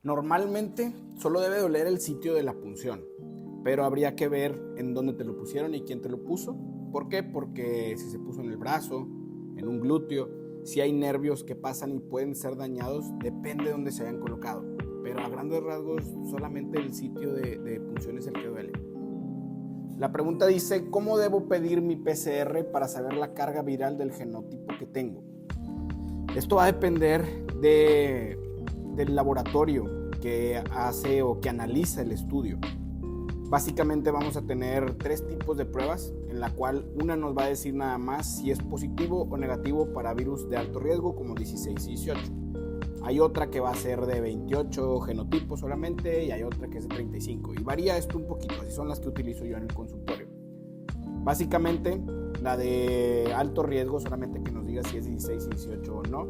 Normalmente solo debe doler el sitio de la punción, pero habría que ver en dónde te lo pusieron y quién te lo puso. ¿Por qué? Porque si se puso en el brazo, en un glúteo, si hay nervios que pasan y pueden ser dañados, depende de dónde se hayan colocado. Pero a grandes rasgos solamente el sitio de punción es el que duele. La pregunta dice, ¿cómo debo pedir mi PCR para saber la carga viral del genotipo que tengo? Esto va a depender del laboratorio que hace o que analiza el estudio. Básicamente vamos a tener 3 tipos de pruebas, en la cual una nos va a decir nada más si es positivo o negativo para virus de alto riesgo como 16 y 18. Hay otra que va a ser de 28 genotipos solamente y hay otra que es de 35. Y varía esto un poquito, así son las que utilizo yo en el consultorio. Básicamente, la de alto riesgo, solamente que nos diga si es 16 y 18 o no,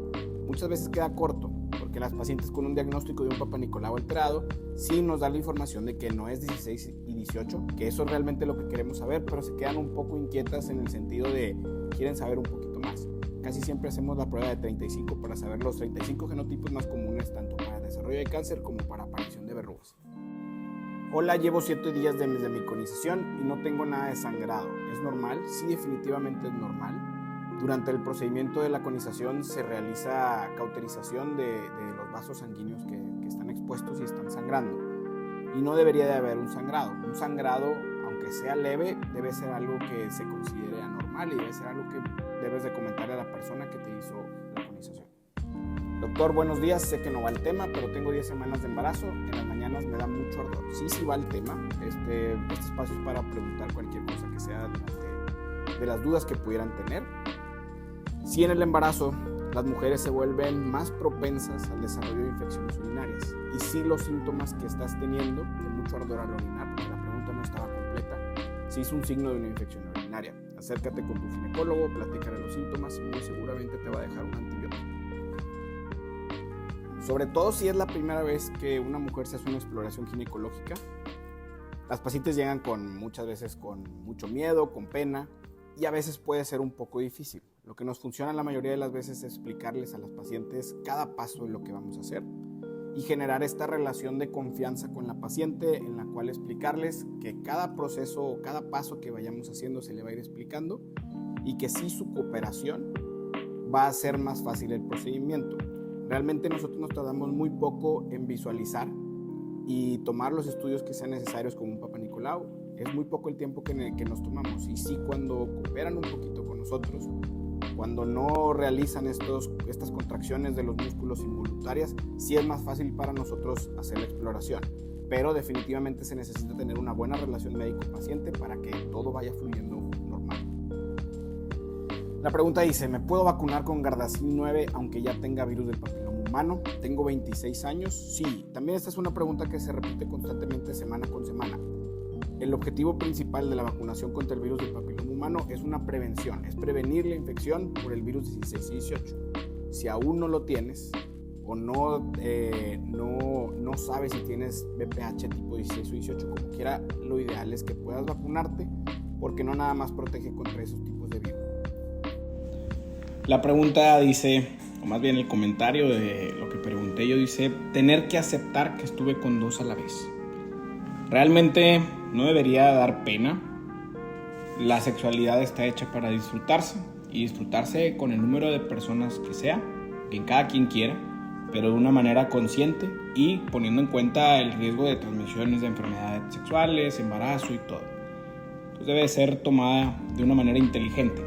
muchas veces queda corto, porque las pacientes con un diagnóstico de un Papá Nicolau alterado sí nos da la información de que no es 16 y 18, que eso es realmente lo que queremos saber, pero se quedan un poco inquietas en el sentido de quieren saber un poquito más. Casi siempre hacemos la prueba de 35 para saber los 35 genotipos más comunes tanto para desarrollo de cáncer como para aparición de verrugas. Hola, llevo 7 días desde mi conización y no tengo nada de sangrado. ¿Es normal? Sí, definitivamente es normal. Durante el procedimiento de la conización se realiza cauterización de los vasos sanguíneos que están expuestos y están sangrando. Y no debería de haber un sangrado. Un sangrado, aunque sea leve, debe ser algo que se considere anormal y debe ser algo que debes de comentarle a la persona que te hizo la conización. Doctor, buenos días, sé que no va el tema, pero tengo 10 semanas de embarazo, en las mañanas me da mucho ardor. Sí va el tema, este espacio es para preguntar cualquier cosa que sea de las dudas que pudieran tener. Si en el embarazo las mujeres se vuelven más propensas al desarrollo de infecciones urinarias y si los síntomas que estás teniendo, de mucho ardor al orinar, porque la pregunta no estaba completa, si es un signo de una infección urinaria. Acércate con tu ginecólogo, platícale los síntomas y muy seguramente te va a dejar un antibiótico. Sobre todo si es la primera vez que una mujer se hace una exploración ginecológica, las pacientes llegan muchas veces con mucho miedo, con pena y a veces puede ser un poco difícil. Lo que nos funciona la mayoría de las veces es explicarles a las pacientes cada paso de lo que vamos a hacer y generar esta relación de confianza con la paciente en la cual explicarles que cada proceso o cada paso que vayamos haciendo se le va a ir explicando y que sí su cooperación va a hacer más fácil el procedimiento. Realmente nosotros nos tardamos muy poco en visualizar y tomar los estudios que sean necesarios como un Papá Nicolau. Es muy poco el tiempo que nos tomamos y sí cuando cooperan un poquito con nosotros, cuando no realizan estas contracciones de los músculos involuntarias, sí es más fácil para nosotros hacer la exploración. Pero definitivamente se necesita tener una buena relación médico-paciente para que todo vaya fluyendo normal. La pregunta dice, ¿me puedo vacunar con Gardasil 9 aunque ya tenga virus del papiloma humano? Tengo 26 años. Sí, también esta es una pregunta que se repite constantemente semana con semana. El objetivo principal de la vacunación contra el virus del papiloma humano es una prevención, es prevenir la infección por el virus 16 y 18. Si aún no lo tienes o no sabes si tienes VPH tipo 16 o 18, como quiera, lo ideal es que puedas vacunarte porque no nada más protege contra esos tipos de virus. La pregunta dice, o más bien el comentario de lo que pregunté yo dice, tener que aceptar que estuve con 2 a la vez. Realmente no debería dar pena. La sexualidad está hecha para disfrutarse y disfrutarse con el número de personas que sea, que cada quien quiera, pero de una manera consciente y poniendo en cuenta el riesgo de transmisiones de enfermedades sexuales, embarazo y todo. Entonces debe ser tomada de una manera inteligente.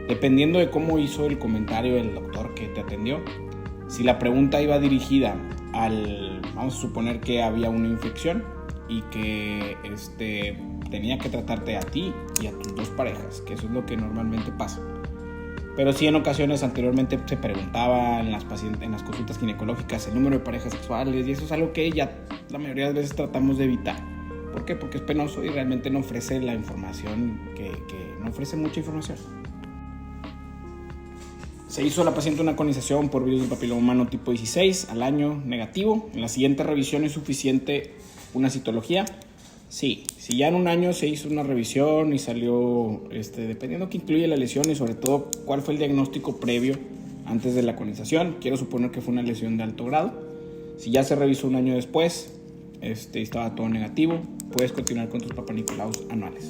Dependiendo de cómo hizo el comentario el doctor que te atendió, si la pregunta iba dirigida vamos a suponer que había una infección y que tenía que tratarte a ti y a tus 2 parejas, que eso es lo que normalmente pasa. Pero sí en ocasiones anteriormente se preguntaba en las consultas ginecológicas el número de parejas sexuales y eso es algo que ya la mayoría de las veces tratamos de evitar. ¿Por qué? Porque es penoso y realmente no ofrece la información, que no ofrece mucha información. Se hizo a la paciente una conización por virus del papiloma humano tipo 16 al año negativo. En la siguiente revisión es suficiente una citología. Sí, si ya en un año se hizo una revisión y salió, dependiendo qué incluye la lesión y sobre todo cuál fue el diagnóstico previo antes de la conización, quiero suponer que fue una lesión de alto grado. Si ya se revisó un año después, estaba todo negativo, puedes continuar con tus Papa Nicolaus anuales.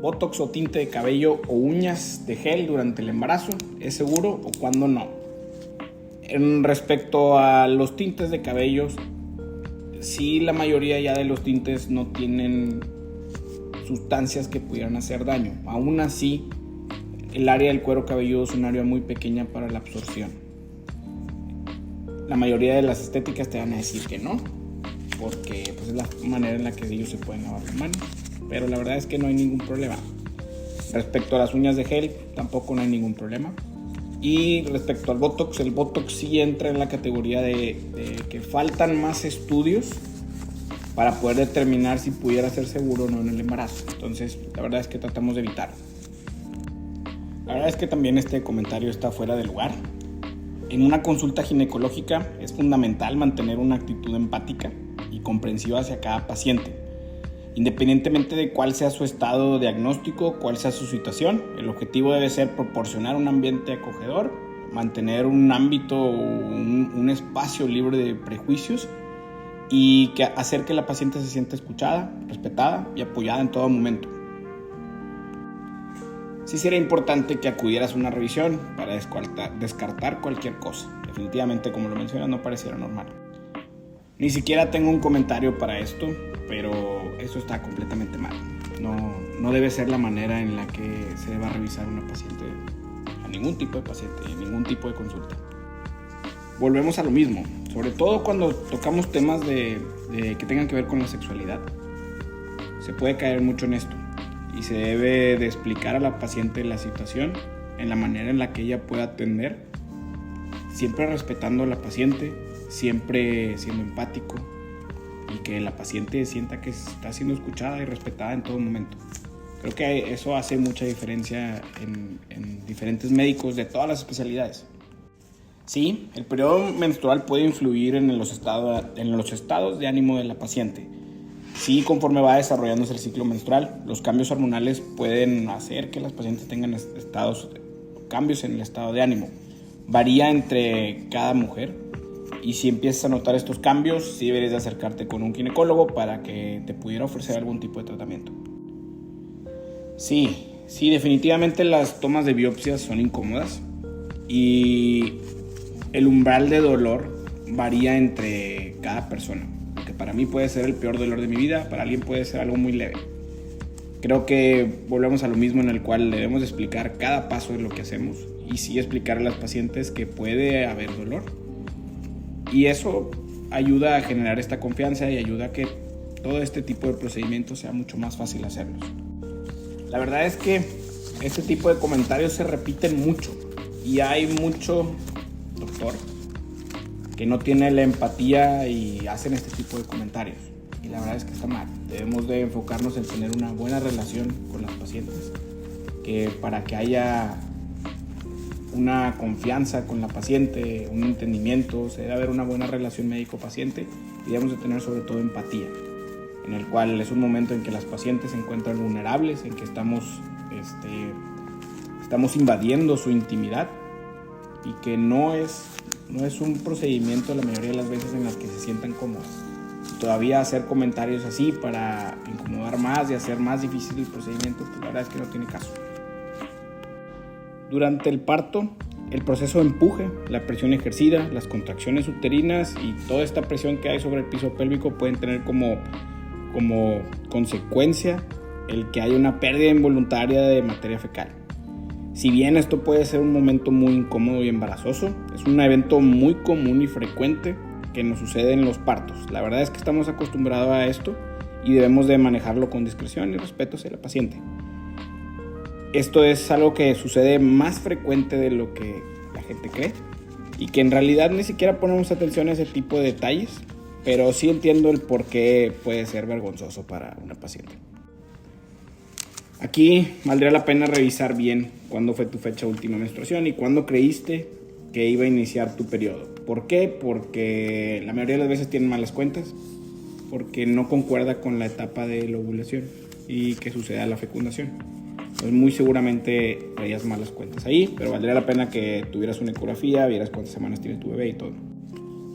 Botox o tinte de cabello o uñas de gel durante el embarazo, ¿es seguro o cuándo no? En respecto a los tintes de cabellos, sí, la mayoría ya de los tintes no tienen sustancias que pudieran hacer daño. Aún así, el área del cuero cabelludo es un área muy pequeña para la absorción. La mayoría de las estéticas te van a decir que no, porque pues, es la manera en la que ellos se pueden lavar las manos, pero la verdad es que no hay ningún problema. Respecto a las uñas de gel, tampoco no hay ningún problema. Y respecto al Botox, el Botox sí entra en la categoría de que faltan más estudios para poder determinar si pudiera ser seguro o no en el embarazo. Entonces, la verdad es que tratamos de evitarlo. La verdad es que también este comentario está fuera de lugar. En una consulta ginecológica es fundamental mantener una actitud empática y comprensiva hacia cada paciente. Independientemente de cuál sea su estado diagnóstico, cuál sea su situación, el objetivo debe ser proporcionar un ambiente acogedor, mantener un ámbito, un espacio libre de prejuicios y hacer que la paciente se sienta escuchada, respetada y apoyada en todo momento. Sí sería importante que acudieras a una revisión para descartar cualquier cosa. Definitivamente, como lo mencionas, no pareciera normal. Ni siquiera tengo un comentario para esto, pero eso está completamente mal. No debe ser la manera en la que se deba revisar una paciente, a ningún tipo de paciente, en ningún tipo de consulta. Volvemos a lo mismo, sobre todo cuando tocamos temas que tengan que ver con la sexualidad. Se puede caer mucho en esto y se debe de explicar a la paciente la situación en la manera en la que ella pueda atender, siempre respetando a la paciente, siempre siendo empático y que la paciente sienta que está siendo escuchada y respetada en todo momento. Creo que eso hace mucha diferencia en diferentes médicos de todas las especialidades. Sí, el periodo menstrual puede influir en los estados de ánimo de la paciente. Sí, conforme va desarrollándose el ciclo menstrual, los cambios hormonales pueden hacer que las pacientes tengan cambios en el estado de ánimo. Varía entre cada mujer. Y si empiezas a notar estos cambios, sí deberías de acercarte con un ginecólogo para que te pudiera ofrecer algún tipo de tratamiento. Sí, definitivamente las tomas de biopsias son incómodas y el umbral de dolor varía entre cada persona. Que para mí puede ser el peor dolor de mi vida, para alguien puede ser algo muy leve. Creo que volvemos a lo mismo en el cual debemos explicar cada paso de lo que hacemos y sí explicar a las pacientes que puede haber dolor. Y eso ayuda a generar esta confianza y ayuda a que todo este tipo de procedimientos sea mucho más fácil hacerlos. La verdad es que este tipo de comentarios se repiten mucho y hay mucho doctor que no tiene la empatía y hacen este tipo de comentarios. Y la verdad es que está mal. Debemos de enfocarnos en tener una buena relación con las pacientes, que para que haya una confianza con la paciente, un entendimiento, se debe haber una buena relación médico-paciente y debemos de tener sobre todo empatía, en el cual es un momento en que las pacientes se encuentran vulnerables, en que estamos invadiendo su intimidad y que no es un procedimiento la mayoría de las veces en las que se sientan cómodas. Todavía hacer comentarios así para incomodar más y hacer más difícil el procedimiento, pues la verdad es que no tiene caso. Durante el parto, el proceso de empuje, la presión ejercida, las contracciones uterinas y toda esta presión que hay sobre el piso pélvico pueden tener como consecuencia el que haya una pérdida involuntaria de materia fecal. Si bien esto puede ser un momento muy incómodo y embarazoso, es un evento muy común y frecuente que nos sucede en los partos. La verdad es que estamos acostumbrados a esto y debemos de manejarlo con discreción y respeto hacia la paciente. Esto es algo que sucede más frecuente de lo que la gente cree y que en realidad ni siquiera ponemos atención a ese tipo de detalles, pero sí entiendo el por qué puede ser vergonzoso para una paciente. Aquí valdría la pena revisar bien cuándo fue tu fecha de última menstruación y cuándo creíste que iba a iniciar tu periodo. ¿Por qué? Porque la mayoría de las veces tienen malas cuentas, porque no concuerda con la etapa de la ovulación y que suceda la fecundación. Entonces muy seguramente traías malas cuentas ahí, pero valdría la pena que tuvieras una ecografía, vieras cuántas semanas tiene tu bebé y todo.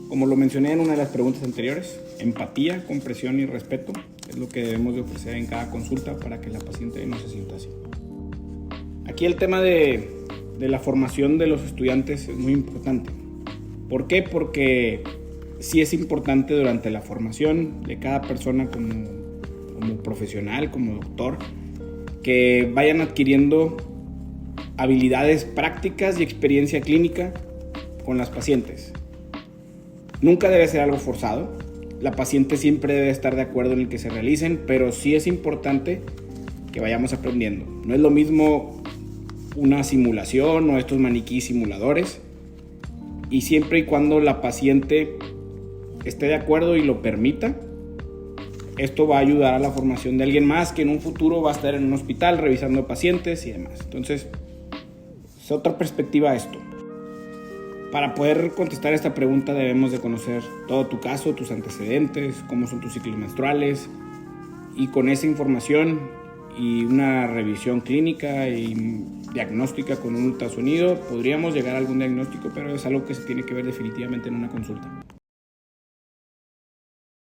Como lo mencioné en una de las preguntas anteriores, empatía, comprensión y respeto es lo que debemos de ofrecer en cada consulta para que la paciente no se sienta así. Aquí el tema de la formación de los estudiantes es muy importante. ¿Por qué? Porque sí es importante durante la formación de cada persona como profesional, como doctor, que vayan adquiriendo habilidades prácticas y experiencia clínica con las pacientes. Nunca debe ser algo forzado. La paciente siempre debe estar de acuerdo en el que se realicen, pero sí es importante que vayamos aprendiendo. No es lo mismo una simulación o estos maniquís simuladores, y siempre y cuando la paciente esté de acuerdo y lo permita, esto va a ayudar a la formación de alguien más que en un futuro va a estar en un hospital revisando pacientes y demás. Entonces, es otra perspectiva a esto. Para poder contestar esta pregunta debemos de conocer todo tu caso, tus antecedentes, cómo son tus ciclos menstruales, y con esa información y una revisión clínica y diagnóstica con un ultrasonido podríamos llegar a algún diagnóstico, pero es algo que se tiene que ver definitivamente en una consulta.